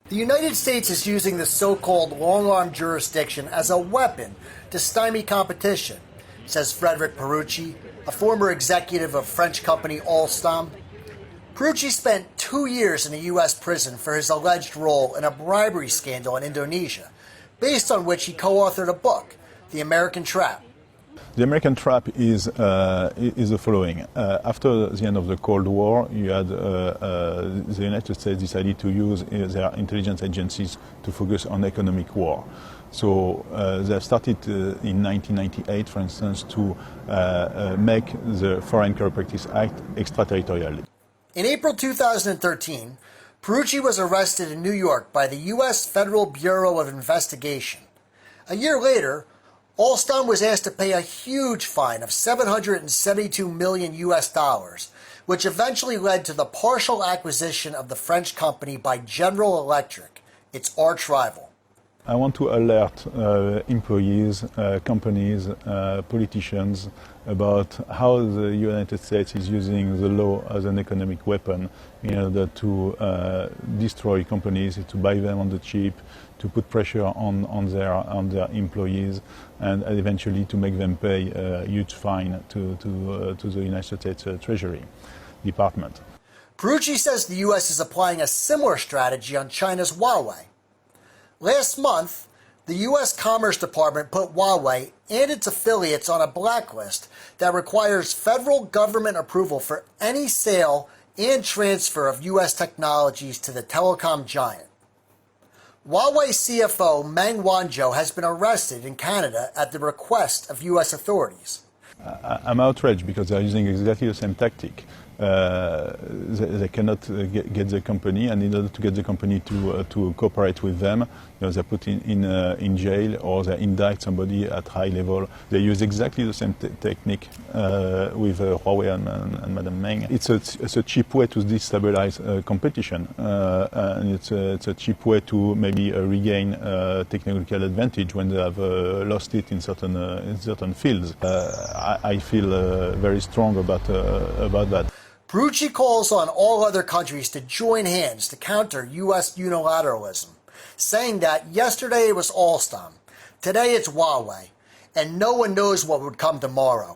The United States is using the so-called long-arm jurisdiction as a weapon to stymie competition, says Frederic Perucci, a former executive of French company Alstom. Perucci spent 2 years in a U.S. prison for his alleged role in a bribery scandal in Indonesia, based on which he co-authored a book, The American Trap. The American trap is the following. After the end of the Cold War, you had the United States decided to use their intelligence agencies to focus on economic war. So they started in 1998, for instance, to make the Foreign Corrupt Practices Act extraterritorial. In April 2013, Perucci was arrested in New York by the U.S. Federal Bureau of Investigation. A year later, Alstom was asked to pay a huge fine of $772 million US dollars, which eventually led to the partial acquisition of the French company by General Electric, its arch rival. I want to alert employees, companies, politicians about how the United States is using the law as an economic weapon in order to destroy companies, to buy them on the cheap, to put pressure on their employees, and eventually to make them pay a huge fine to the United States Treasury Department. Perucci says the U.S. is applying a similar strategy on China's Huawei. Last month, the U.S. Commerce Department put Huawei and its affiliates on a blacklist that requires federal government approval for any sale and transfer of U.S. technologies to the telecom giant. Huawei CFO Meng Wanzhou has been arrested in Canada at the request of U.S. authorities. I'm outraged because they're using exactly the same tactic. They cannot get the company, and in order to get the company to cooperate with them, they're put in jail or they indict somebody at high level. They use exactly the same technique with Huawei and Madame Meng. It's a cheap way to destabilize competition, and it's a cheap way to maybe regain technological advantage when they have lost it in certain fields. I feel very strong about that. Perucci calls on all other countries to join hands to counter U.S. unilateralism, saying that yesterday it was Alstom, today it's Huawei, and no one knows what would come tomorrow.